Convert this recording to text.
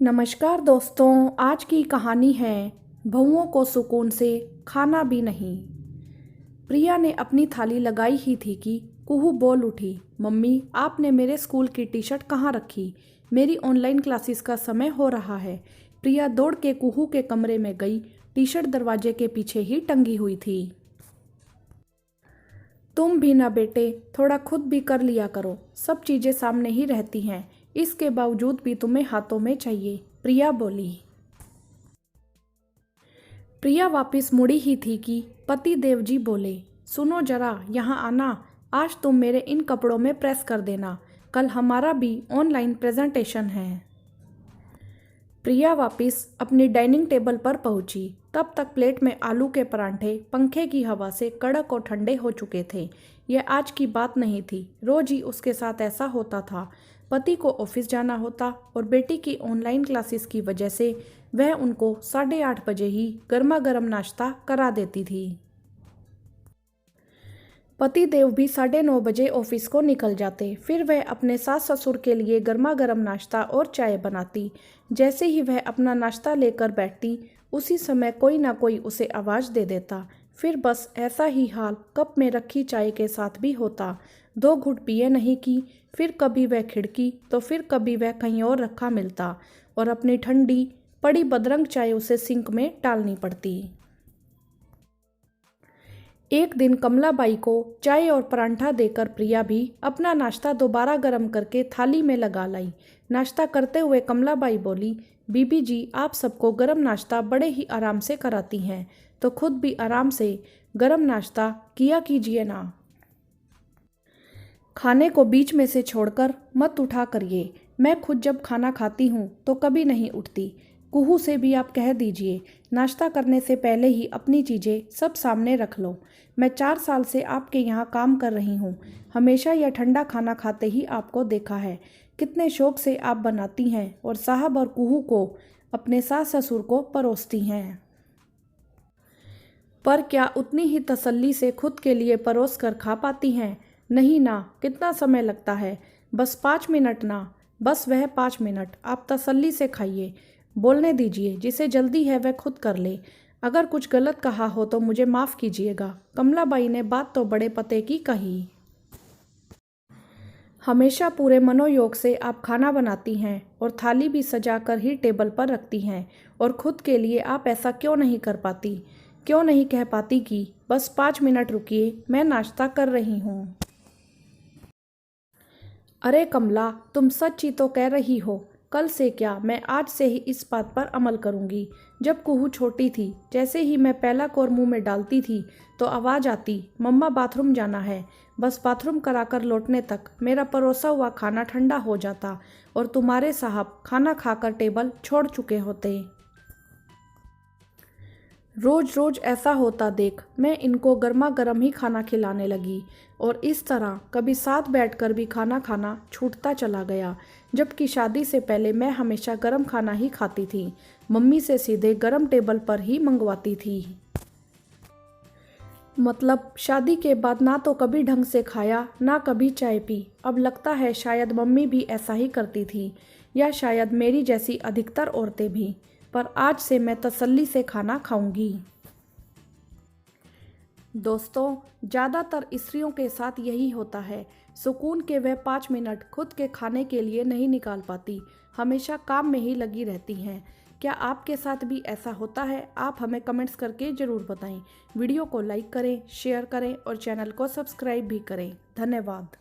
नमस्कार दोस्तों, आज की कहानी है बहुओं को सुकून से खाना भी नहीं। प्रिया ने अपनी थाली लगाई ही थी कि कुहू बोल उठी, मम्मी आपने मेरे स्कूल की टी शर्ट कहाँ रखी? मेरी ऑनलाइन क्लासेस का समय हो रहा है। प्रिया दौड़ के कुहू के कमरे में गई। टी शर्ट दरवाजे के पीछे ही टंगी हुई थी। तुम भी ना बेटे, थोड़ा खुद भी कर लिया करो। सब चीज़ें सामने ही रहती हैं, इसके बावजूद भी तुम्हें हाथों में चाहिए, प्रिया बोली। प्रिया वापस मुड़ी ही थी कि पति देवजी बोले, सुनो जरा यहाँ आना। आज तुम मेरे इन कपड़ों में प्रेस कर देना, कल हमारा भी ऑनलाइन प्रेजेंटेशन है। प्रिया वापस अपनी डाइनिंग टेबल पर पहुंची। तब तक प्लेट में आलू के परांठे पंखे की हवा से कड़क और ठंडे हो चुके थे। यह आज की बात नहीं थी, रोज ही उसके साथ ऐसा होता था। पति को ऑफिस जाना होता और बेटी की ऑनलाइन क्लासेस की वजह से वह उनको 8:30 बजे ही गर्मा गर्म नाश्ता करा देती थी। पति देव भी 9:30 बजे ऑफिस को निकल जाते। फिर वह अपने सास ससुर के लिए गर्मा गर्म नाश्ता और चाय बनाती। जैसे ही वह अपना नाश्ता लेकर बैठती, उसी समय कोई ना कोई उसे आवाज़ दे देता। फिर बस ऐसा ही हाल कप में रखी चाय के साथ भी होता। 2 घुट पिए नहीं कि फिर कभी वह खिड़की तो फिर कभी वह कहीं और रखा मिलता और अपनी ठंडी पड़ी बदरंग चाय उसे सिंक में डालनी पड़ती। एक दिन कमलाबाई को चाय और परांठा देकर प्रिया भी अपना नाश्ता दोबारा गर्म करके थाली में लगा लाई। नाश्ता करते हुए कमलाबाई बोली, बीबी जी आप सबको गरम नाश्ता बड़े ही आराम से कराती हैं, तो खुद भी आराम से गरम नाश्ता किया कीजिए ना। खाने को बीच में से छोड़कर मत उठा करिए। मैं खुद जब खाना खाती हूँ तो कभी नहीं उठती। कुहू से भी आप कह दीजिए, नाश्ता करने से पहले ही अपनी चीज़ें सब सामने रख लो। मैं 4 साल से आपके यहाँ काम कर रही हूँ, हमेशा यह ठंडा खाना खाते ही आपको देखा है। कितने शौक से आप बनाती हैं और साहब और कुहू को, अपने सास ससुर को परोसती हैं। पर क्या उतनी ही तसल्ली से खुद के लिए परोस कर खा पाती हैं? नहीं ना। कितना समय लगता है? बस 5 मिनट ना। बस वह 5 मिनट आप तसल्ली से खाइए। बोलने दीजिए, जिसे जल्दी है वह खुद कर ले। अगर कुछ गलत कहा हो तो मुझे माफ़ कीजिएगा। कमलाबाई ने बात तो बड़े पते की कही। हमेशा पूरे मनोयोग से आप खाना बनाती हैं और थाली भी सजाकर ही टेबल पर रखती हैं, और खुद के लिए आप ऐसा क्यों नहीं कर पाती? क्यों नहीं कह पाती कि बस 5 मिनट रुकिए, मैं नाश्ता कर रही हूँ। अरे कमला, तुम सच ही तो कह रही हो। कल से क्या, मैं आज से ही इस बात पर अमल करूँगी। जब कुहू छोटी थी, जैसे ही मैं पहला कोर मुंह में डालती थी तो आवाज़ आती, मम्मा बाथरूम जाना है। बस बाथरूम कराकर लौटने तक मेरा परोसा हुआ खाना ठंडा हो जाता और तुम्हारे साहब खाना खाकर टेबल छोड़ चुके होते। रोज रोज ऐसा होता देख मैं इनको गर्मा गर्म ही खाना खिलाने लगी, और इस तरह कभी साथ बैठकर भी खाना खाना छूटता चला गया। जबकि शादी से पहले मैं हमेशा गर्म खाना ही खाती थी, मम्मी से सीधे गर्म टेबल पर ही मंगवाती थी। मतलब शादी के बाद ना तो कभी ढंग से खाया, ना कभी चाय पी। अब लगता है शायद मम्मी भी ऐसा ही करती थी, या शायद मेरी जैसी अधिकतर औरतें भी। पर आज से मैं तसल्ली से खाना खाऊंगी। दोस्तों, ज़्यादातर स्त्रियों के साथ यही होता है। सुकून के वह 5 मिनट खुद के खाने के लिए नहीं निकाल पाती, हमेशा काम में ही लगी रहती हैं। क्या आपके साथ भी ऐसा होता है? आप हमें कमेंट्स करके ज़रूर बताएं। वीडियो को लाइक करें, शेयर करें और चैनल को सब्सक्राइब भी करें। धन्यवाद।